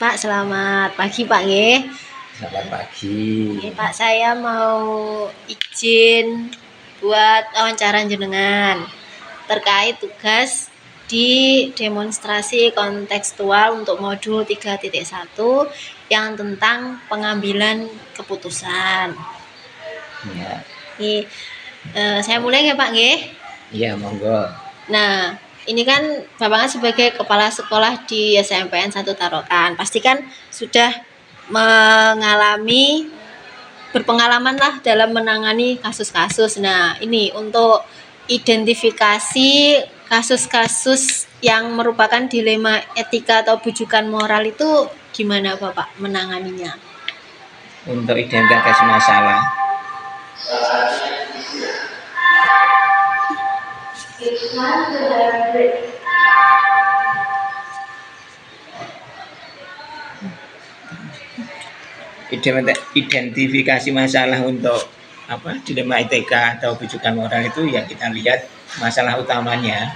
Pak, selamat pagi Pak nggih. Selamat pagi. Nggih Pak, saya mau izin buat wawancara jenengan terkait tugas di demonstrasi kontekstual untuk modul 3.1 yang tentang pengambilan keputusan. Ya. Nih, saya mulai nggih Pak nggih? Iya, monggo. Nah, ini kan Bapak sebagai kepala sekolah di SMPN 1 Tarokan, pasti kan sudah berpengalaman lah dalam menangani kasus-kasus. Nah, ini untuk identifikasi kasus-kasus yang merupakan dilema etika atau bujukan moral itu gimana Bapak menanganinya? Untuk identifikasi masalah, identifikasi masalah untuk dilema etika atau bujukan moral itu ya kita lihat masalah utamanya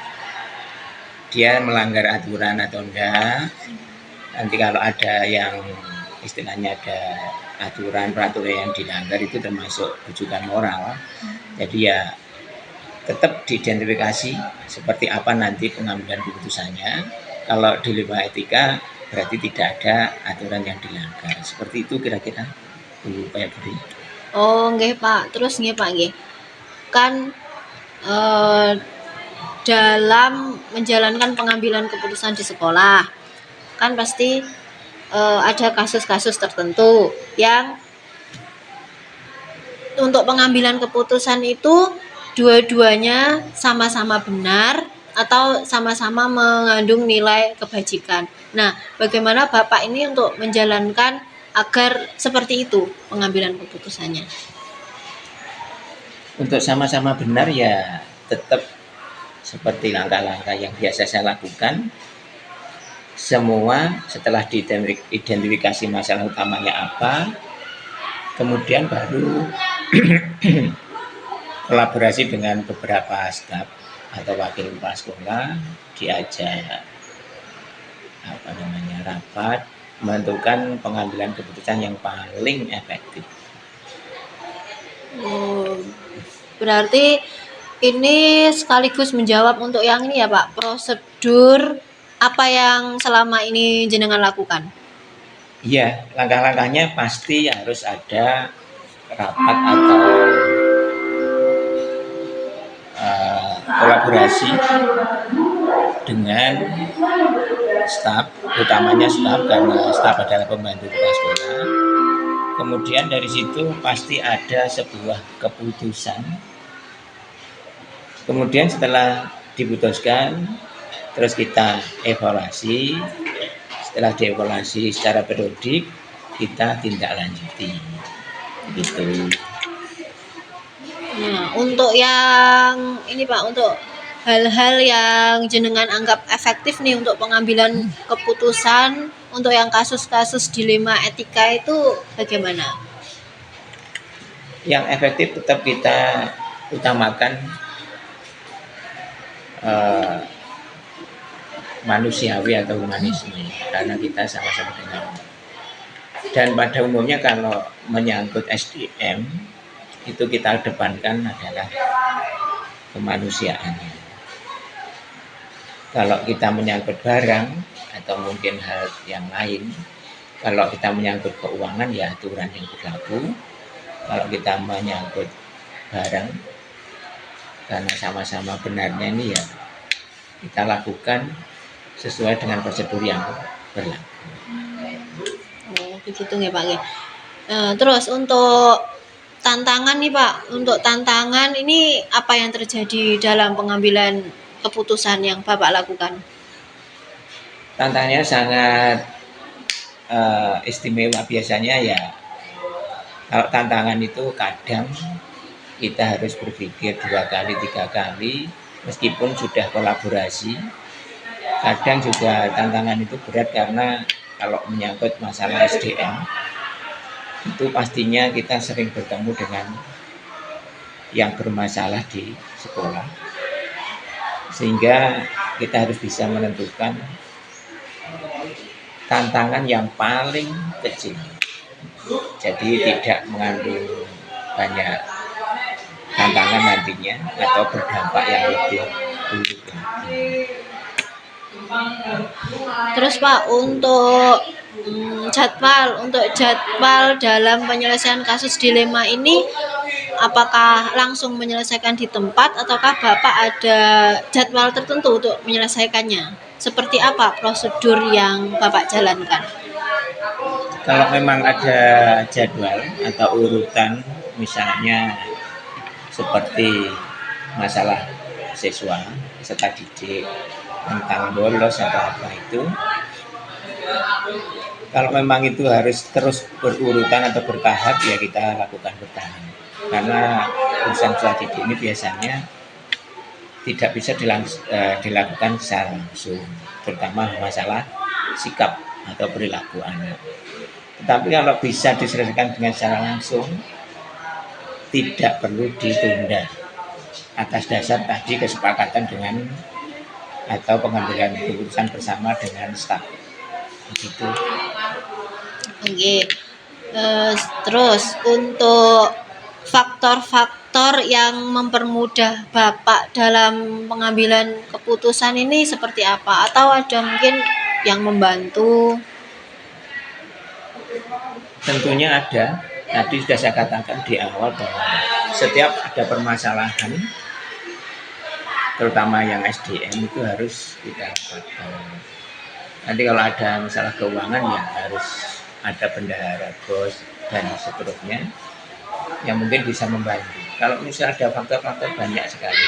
dia melanggar aturan atau enggak. Nanti kalau ada yang istilahnya ada peraturan yang dilanggar itu termasuk bujukan moral. Jadi ya tetap diidentifikasi seperti apa nanti pengambilan keputusannya. Kalau dilema etika berarti tidak ada aturan yang dilanggar. Seperti itu kira-kira Bu Febri. Oh, nggih Pak. Terus nggih Pak nggih. Kan dalam menjalankan pengambilan keputusan di sekolah kan pasti ada kasus-kasus tertentu yang untuk pengambilan keputusan itu dua-duanya sama-sama benar atau sama-sama mengandung nilai kebajikan. Nah, bagaimana Bapak ini untuk menjalankan agar seperti itu pengambilan keputusannya? Untuk sama-sama benar ya tetap seperti langkah-langkah yang biasa saya lakukan. Semua setelah diidentifikasi masalah utamanya apa, kemudian baru kolaborasi dengan beberapa staf atau wakil kepala sekolah diajak rapat menentukan pengambilan keputusan yang paling efektif. Berarti ini sekaligus menjawab untuk yang ini ya Pak, prosedur apa yang selama ini jenengan lakukan? Iya, langkah-langkahnya pasti harus ada rapat atau kolaborasi dengan staf, utamanya staf karena staf adalah pembantu kepala sekolah. Kemudian dari situ pasti ada sebuah keputusan. Kemudian setelah diputuskan, terus kita evaluasi. Setelah dievaluasi secara periodik, kita tindak lanjuti. Gitu. Nah, untuk yang ini Pak, untuk hal-hal yang jenengan anggap efektif nih untuk pengambilan keputusan untuk yang kasus-kasus dilema etika itu bagaimana? Yang efektif tetap kita utamakan manusiawi atau humanisme karena kita sama-sama dengan. Dan pada umumnya kalau menyangkut SDM itu kita depankan adalah kemanusiaan. Kalau kita menyangkut barang atau mungkin hal yang lain, kalau kita menyangkut keuangan ya aturan yang berlaku. Kalau kita menyangkut barang karena sama-sama benarnya ini ya kita lakukan sesuai dengan prosedur yang berlaku. Oh, begitu nggih Pak nggih. Terus untuk tantangan nih Pak, untuk tantangan ini apa yang terjadi dalam pengambilan keputusan yang Bapak lakukan? Tantangannya sangat istimewa biasanya ya. Kalau tantangan itu kadang kita harus berpikir 2 kali, 3 kali meskipun sudah kolaborasi. Kadang juga tantangan itu berat karena kalau menyangkut masalah SDM itu pastinya kita sering bertemu dengan yang bermasalah di sekolah. Sehingga kita harus bisa menentukan tantangan yang paling kecil. Jadi tidak mengandung banyak tantangan nantinya atau berdampak yang lebih buruk lagi. Terus Pak, untuk jadwal dalam penyelesaian kasus dilema ini, apakah langsung menyelesaikan di tempat ataukah Bapak ada jadwal tertentu untuk menyelesaikannya? Seperti apa prosedur yang Bapak jalankan? Kalau memang ada jadwal atau urutan, misalnya seperti masalah siswa, peserta didik, tentang bolos atau apa itu, kalau memang itu harus terus berurutan atau bertahap, ya kita lakukan bertahap. Karena urusan peserta didik ini biasanya tidak bisa dilakukan secara langsung, terutama masalah sikap atau perilaku anak. Tetapi kalau bisa diselesaikan dengan secara langsung, tidak perlu ditunda atas dasar tadi kesepakatan dengan atau pengambilan keputusan bersama dengan staf. Begitu. Oke. Terus untuk faktor-faktor yang mempermudah Bapak dalam pengambilan keputusan ini seperti apa? Atau ada mungkin yang membantu? Tentunya ada. Tadi sudah saya katakan di awal bahwa setiap ada permasalahan, terutama yang SDM itu harus kita dapatkan. Nanti kalau ada masalah keuangan ya harus ada bendahara, bos, dan seterusnya yang mungkin bisa membantu. Kalau misalnya ada faktor-faktor banyak sekali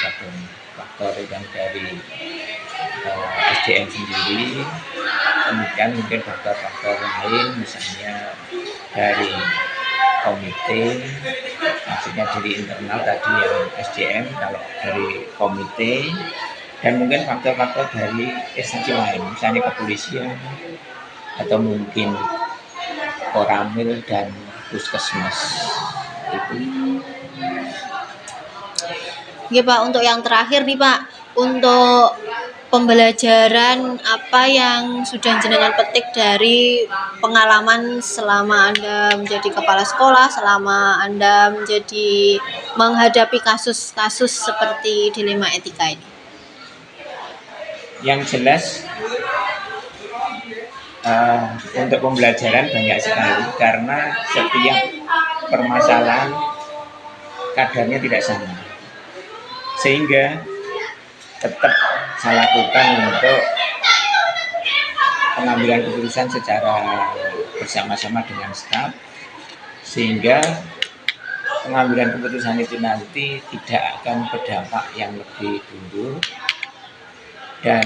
faktor yang dari SDM sendiri, kemudian mungkin faktor-faktor lain misalnya dari komite, maksudnya dari internal tadi yang SDM, kalau dari komite, dan mungkin faktor-faktor dari instansi lain, misalnya kepolisian atau mungkin Koramil dan Puskesmas itu. Oke Pak, untuk yang terakhir nih Pak, untuk pembelajaran apa yang sudah jenengan petik dari pengalaman selama Anda menjadi kepala sekolah, selama Anda menghadapi kasus-kasus seperti dilema etika ini? Yang jelas untuk pembelajaran banyak sekali karena setiap permasalahan kadarnya tidak sama, sehingga tetap saya lakukan untuk pengambilan keputusan secara bersama-sama dengan staf, sehingga pengambilan keputusan itu nanti tidak akan berdampak yang lebih buruk, dan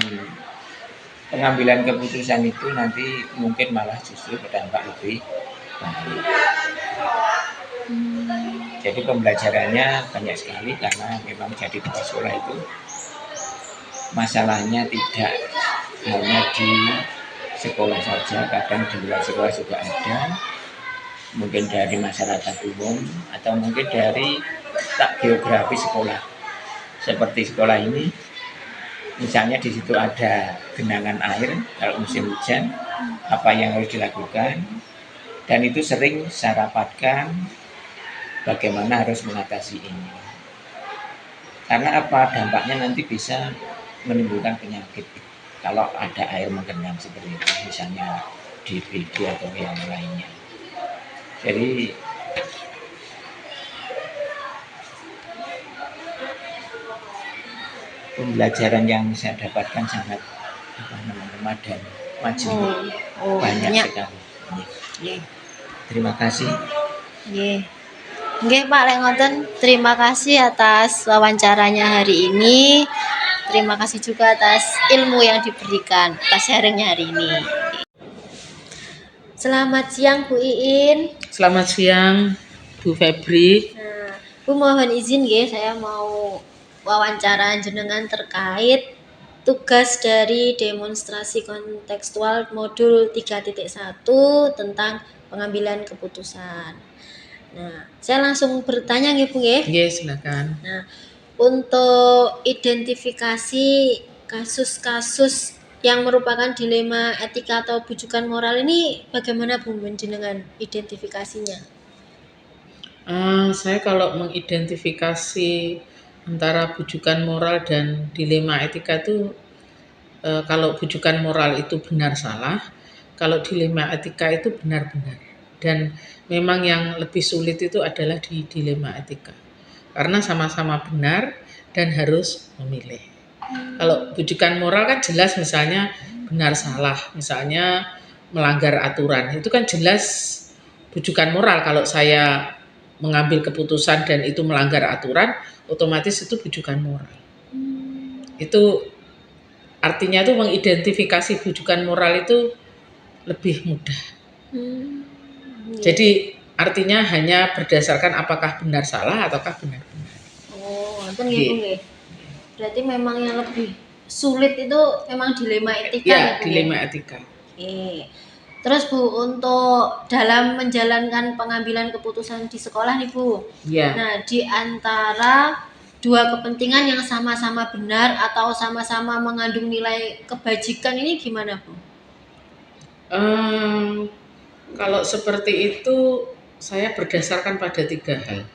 pengambilan keputusan itu nanti mungkin malah justru berdampak lebih baik. Jadi pembelajarannya banyak sekali karena memang jadi kepala sekolah itu masalahnya tidak hanya di sekolah saja, kadang di luar sekolah juga ada, mungkin dari masyarakat umum atau mungkin dari tak geografi sekolah. Seperti sekolah ini, misalnya di situ ada genangan air kalau musim hujan, apa yang harus dilakukan, dan itu sering saya rapatkan bagaimana harus mengatasi ini. Karena apa, dampaknya nanti bisa menimbulkan penyakit kalau ada air menggenang seperti itu, misalnya DBD atau yang lainnya. Jadi pembelajaran yang saya dapatkan sangat menarik dan majemuk, banyak sekali. Terima kasih. Nggih Pak lek ngoten, terima kasih atas wawancaranya hari ini. Terima kasih juga atas ilmu yang diberikan atas sharingnya hari ini. Selamat siang Bu Iin. Selamat siang Bu Febri. Nah, Bu mohon izin nggih, saya mau wawancara jenengan terkait tugas dari demonstrasi kontekstual modul 3.1 tentang pengambilan keputusan. Nah, saya langsung bertanya nggih Bu nggih. Nggih, silakan. Nah, untuk identifikasi kasus-kasus yang merupakan dilema etika atau bujukan moral ini bagaimana Bu dengan identifikasinya? Saya kalau mengidentifikasi antara bujukan moral dan dilema etika itu, kalau bujukan moral itu benar salah, kalau dilema etika itu benar-benar. Dan memang yang lebih sulit itu adalah di dilema etika. Karena sama-sama benar dan harus memilih. Kalau bujukan moral kan jelas misalnya benar salah, misalnya melanggar aturan, itu kan jelas bujukan moral. Kalau saya mengambil keputusan dan itu melanggar aturan, otomatis itu bujukan moral. Itu artinya itu mengidentifikasi bujukan moral itu lebih mudah. Iya. Jadi artinya hanya berdasarkan apakah benar salah ataukah benar-benar. Oh, itu nggih Bu nggih. Berarti memang yang lebih sulit itu memang dilema etika ya Ya, Bu. dilema etika. Oke. Terus Bu, untuk dalam menjalankan pengambilan keputusan di sekolah nih Bu. Ya. Nah, di antara dua kepentingan yang sama-sama benar atau sama-sama mengandung nilai kebajikan ini gimana Bu? Kalau seperti itu saya berdasarkan pada 3 hal.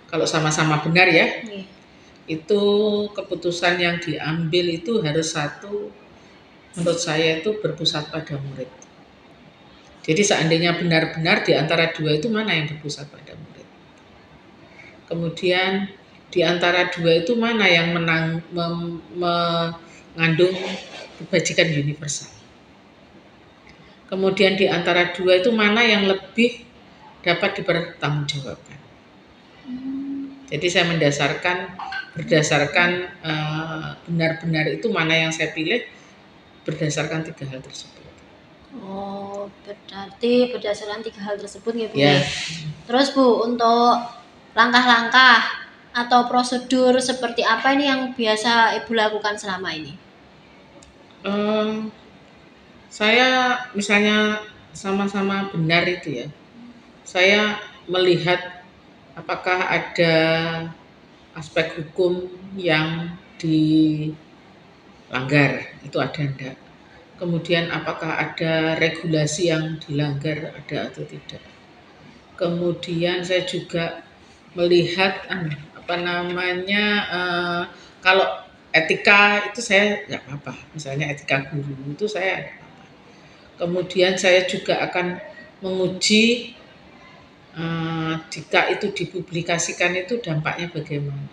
Kalau sama-sama benar ya, Nggih. itu keputusan yang diambil itu harus satu, menurut saya itu berpusat pada murid. Jadi seandainya benar-benar di antara dua itu mana yang berpusat pada murid. Kemudian di antara dua itu mana yang mengandung kebajikan universal. Kemudian di antara dua itu mana yang lebih dapat dipertanggungjawabkan. Jadi saya berdasarkan benar-benar itu mana yang saya pilih berdasarkan 3 hal tersebut. Oh, berarti berdasarkan 3 hal tersebut ya Bu. Ya. Terus Bu, untuk langkah-langkah atau prosedur seperti apa ini yang biasa Ibu lakukan selama ini? Saya misalnya sama-sama benar itu ya, saya melihat apakah ada aspek hukum yang dilanggar, itu ada enggak. Kemudian apakah ada regulasi yang dilanggar, ada atau tidak. Kemudian saya juga melihat kalau etika itu saya nggak apa-apa, misalnya etika guru itu saya nggak apa-apa. Kemudian saya juga akan menguji jika itu dipublikasikan itu dampaknya bagaimana.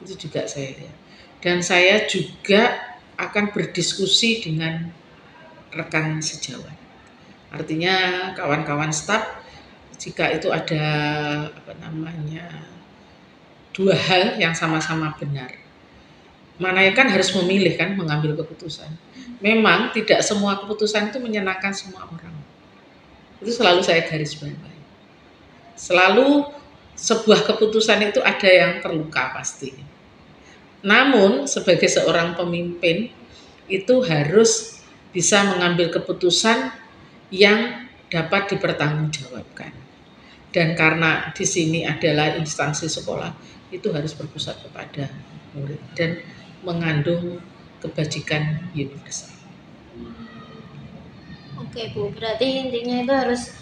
Itu juga saya lihat. Dan saya juga akan berdiskusi dengan rekan sejawat. Artinya kawan-kawan staf, jika itu ada dua hal yang sama-sama benar, mana kan harus memilih kan, mengambil keputusan. Memang tidak semua keputusan itu menyenangkan semua orang. Itu selalu saya garis bawahi. Selalu sebuah keputusan itu ada yang terluka pasti. Namun sebagai seorang pemimpin itu harus bisa mengambil keputusan yang dapat dipertanggungjawabkan. Dan karena di sini adalah instansi sekolah, itu harus berpusat kepada murid dan mengandung kebajikan universal. Oke Bu, berarti intinya itu harus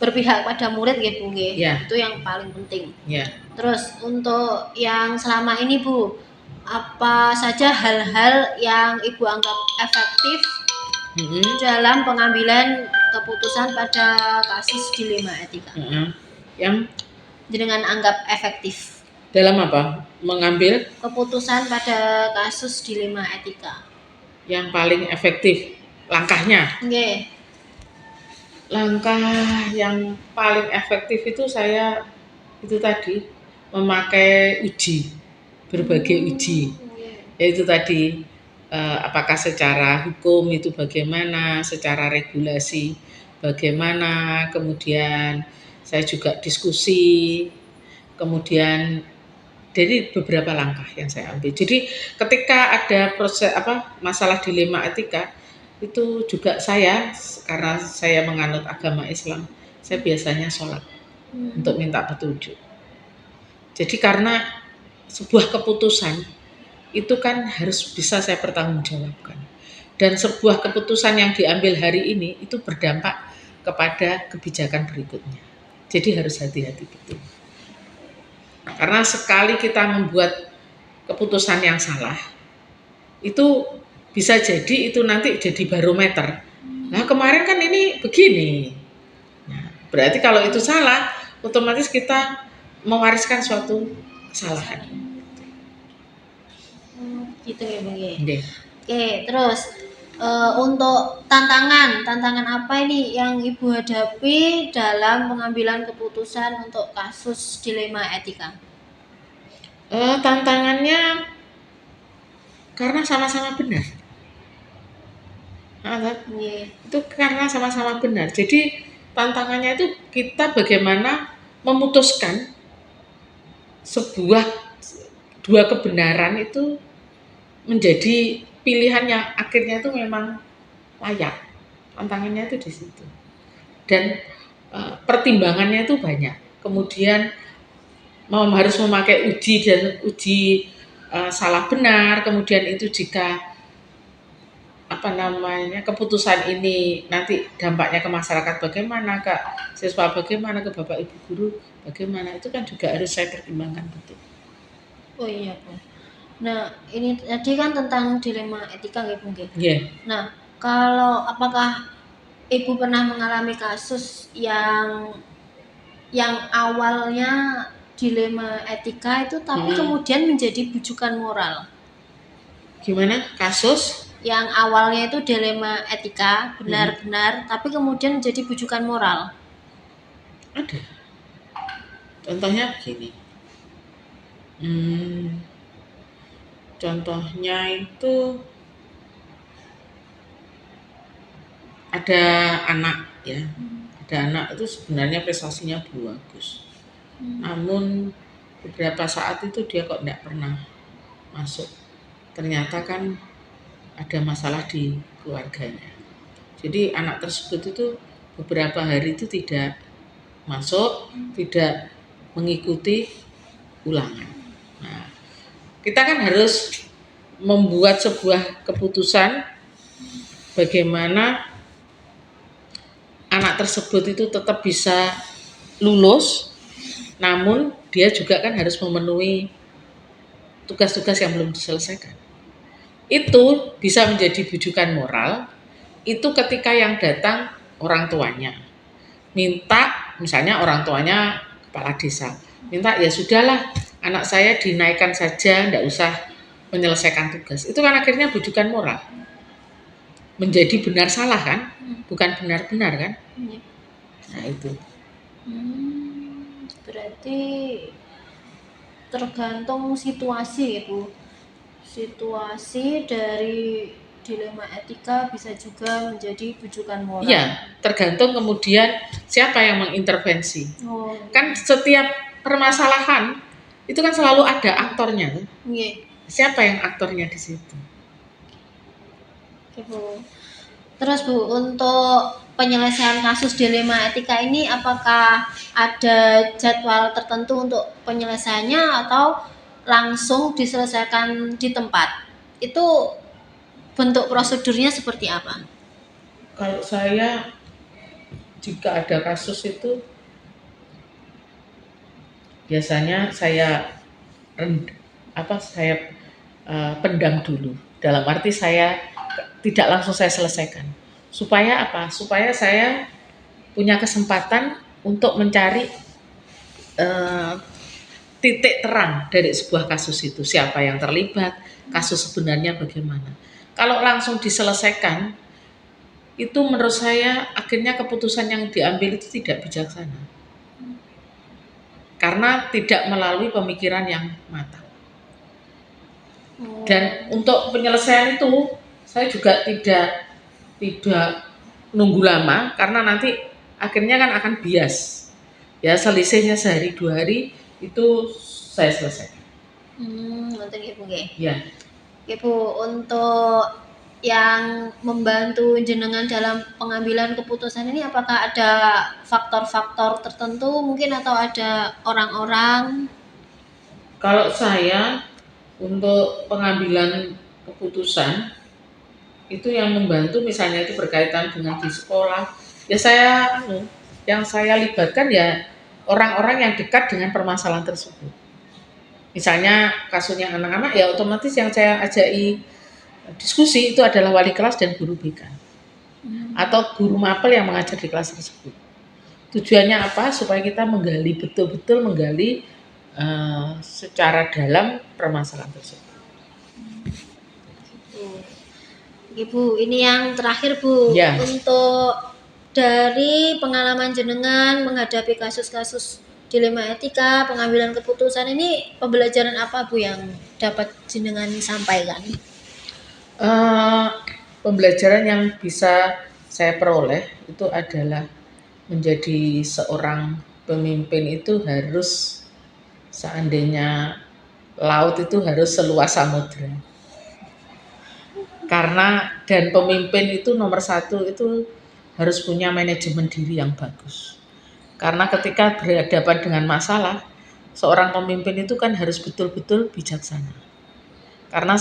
berpihak pada murid ya Bu nggih. Ya. Itu yang paling penting. Ya. Terus untuk yang selama ini Bu, apa saja hal-hal yang Ibu anggap efektif dalam pengambilan keputusan pada kasus dilema etika? Yang Jenengan anggap efektif dalam apa? Mengambil keputusan pada kasus dilema etika. Yang paling efektif langkahnya. Nggih. Langkah yang paling efektif itu saya itu tadi memakai berbagai uji. Yaitu tadi apakah secara hukum itu bagaimana, secara regulasi bagaimana, kemudian saya juga diskusi, kemudian dari beberapa langkah yang saya ambil. Jadi ketika ada masalah dilema etika, itu juga karena saya menganut agama Islam, saya biasanya sholat untuk minta petunjuk. Jadi karena sebuah keputusan itu kan harus bisa saya pertanggungjawabkan. Dan sebuah keputusan yang diambil hari ini itu berdampak kepada kebijakan berikutnya. Jadi harus hati-hati betul. Karena sekali kita membuat keputusan yang salah, itu bisa jadi itu nanti jadi barometer. Nah kemarin kan ini begini. Nah, berarti kalau itu salah, otomatis kita mewariskan suatu kesalahan. Gitu ya Bung ya. Oke. Oke, terus untuk tantangan apa ini yang Ibu hadapi dalam pengambilan keputusan untuk kasus dilema etika? Tantangannya karena sama-sama benar. Nggih. Itu karena sama-sama benar. Jadi tantangannya itu kita bagaimana memutuskan sebuah dua kebenaran itu menjadi pilihan yang akhirnya itu memang layak. Tantangannya itu di situ. Dan pertimbangannya itu banyak. Kemudian harus memakai uji dan uji salah benar. Kemudian itu jika keputusan ini nanti dampaknya ke masyarakat bagaimana, ke siswa bagaimana, ke bapak ibu guru bagaimana, itu kan juga harus saya pertimbangkan betul. Oh iya Bu. Nah ini tadi kan tentang dilema etika nggih Bu nggih. Yeah. Nah kalau apakah Ibu pernah mengalami kasus yang awalnya dilema etika itu tapi kemudian menjadi bujukan moral? Gimana kasus? Yang awalnya itu dilema etika benar-benar tapi kemudian menjadi bujukan moral. Ada. Contohnya begini. Contohnya itu ada anak ya. Ada anak itu sebenarnya prestasinya bagus. Namun beberapa saat itu dia kok tidak pernah masuk. Ternyata kan ada masalah di keluarganya. Jadi anak tersebut itu beberapa hari itu tidak masuk, tidak mengikuti ulangan. Nah, kita kan harus membuat sebuah keputusan bagaimana anak tersebut itu tetap bisa lulus, namun dia juga kan harus memenuhi tugas-tugas yang belum diselesaikan. Itu bisa menjadi bujukan moral itu ketika yang datang orang tuanya minta, misalnya orang tuanya kepala desa minta, ya sudahlah anak saya dinaikkan saja, tidak usah menyelesaikan tugas. Itu kan akhirnya bujukan moral, menjadi benar salah kan, bukan benar-benar kan. Nah itu berarti tergantung situasi ya Bu. Situasi dari dilema etika bisa juga menjadi bujukan moral. Iya, tergantung kemudian siapa yang mengintervensi. Kan setiap permasalahan itu kan selalu ada aktornya. Siapa yang aktornya di situ? Oke Bu. Terus Bu, untuk penyelesaian kasus dilema etika ini apakah ada jadwal tertentu untuk penyelesaiannya atau langsung diselesaikan di tempat? Itu bentuk prosedurnya seperti apa? Kalau saya jika ada kasus itu biasanya saya pendam dulu. Dalam arti saya tidak langsung saya selesaikan. Supaya apa? Supaya saya punya kesempatan untuk mencari titik terang dari sebuah kasus itu, siapa yang terlibat, kasus sebenarnya bagaimana. Kalau langsung diselesaikan, itu menurut saya akhirnya keputusan yang diambil itu tidak bijaksana. Karena tidak melalui pemikiran yang matang. Dan untuk penyelesaian itu, saya juga tidak nunggu lama, karena nanti akhirnya kan akan bias. Ya selisihnya sehari 2 hari, itu saya selesaikan. Nonton Ibu nggih. Ya. Ibu, untuk yang membantu jenengan dalam pengambilan keputusan ini apakah ada faktor-faktor tertentu mungkin atau ada orang-orang? Kalau saya untuk pengambilan keputusan itu yang membantu misalnya itu berkaitan dengan di sekolah. Ya yang saya libatkan ya orang-orang yang dekat dengan permasalahan tersebut. Misalnya kasusnya anak-anak ya otomatis yang saya ajai diskusi itu adalah wali kelas dan guru BK atau guru mapel yang mengajar di kelas tersebut. Tujuannya apa? Supaya kita menggali betul-betul menggali secara dalam permasalahan tersebut. Ibu, ini yang terakhir Bu, Ya. untuk dari pengalaman jenengan menghadapi kasus-kasus dilema etika, pengambilan keputusan ini, pembelajaran apa Bu yang dapat jenengan sampaikan? Pembelajaran yang bisa saya peroleh itu adalah menjadi seorang pemimpin itu harus seandainya laut itu harus seluas samudra. Karena dan pemimpin itu nomor satu itu harus punya manajemen diri yang bagus. Karena ketika berhadapan dengan masalah, seorang pemimpin itu kan harus betul-betul bijaksana. Karena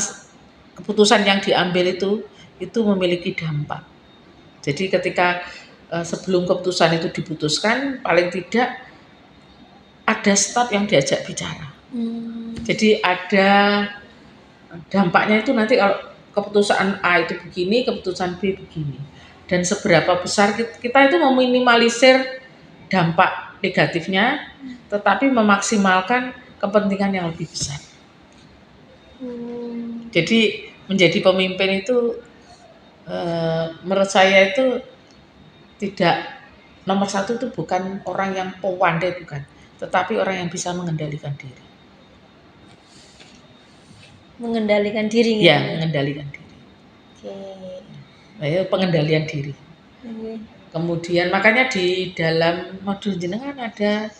keputusan yang diambil itu memiliki dampak. Jadi ketika sebelum keputusan itu diputuskan, paling tidak ada staf yang diajak bicara. Jadi ada dampaknya itu nanti kalau keputusan A itu begini, keputusan B begini. Dan seberapa besar kita itu meminimalisir dampak negatifnya, tetapi memaksimalkan kepentingan yang lebih besar. Jadi menjadi pemimpin itu menurut saya itu tidak, nomor satu itu bukan orang yang pandai, bukan, tetapi orang yang bisa mengendalikan diri. Mengendalikan diri gitu. Ya, mengendalikan diri. Oke. Pengendalian diri. Oke. Kemudian makanya di dalam modul jenengan ada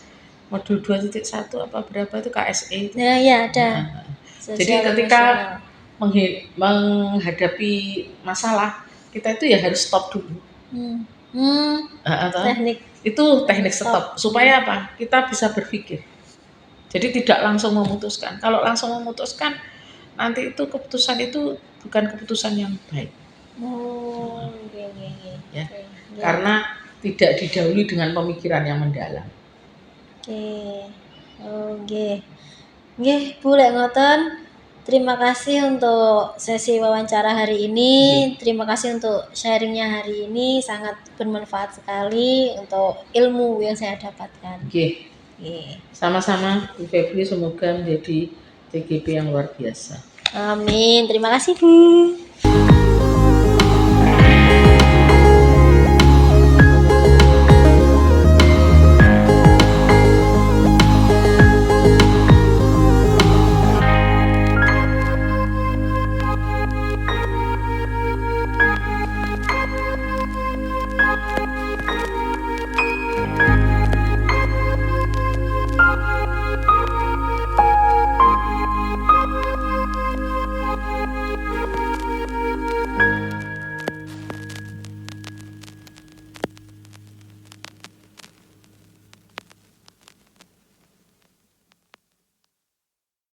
modul 2.1 apa berapa itu KSE itu. Nah, ya ada. Nah, jadi ketika menghadapi masalah, kita itu ya harus stop dulu. Teknik itu teknik stop supaya apa? Kita bisa berpikir. Jadi tidak langsung memutuskan. Kalau langsung memutuskan, nanti itu keputusan itu bukan keputusan yang baik. Ya. Karena tidak didahului dengan pemikiran yang mendalam. Oke. Nggih, Bu lek ngoten. Terima kasih untuk sesi wawancara hari ini. Terima kasih untuk sharingnya hari ini, sangat bermanfaat sekali untuk ilmu yang saya dapatkan. Oke. Sama-sama Bu Febri, semoga menjadi TGP yang luar biasa. Amin. Terima kasih Bu.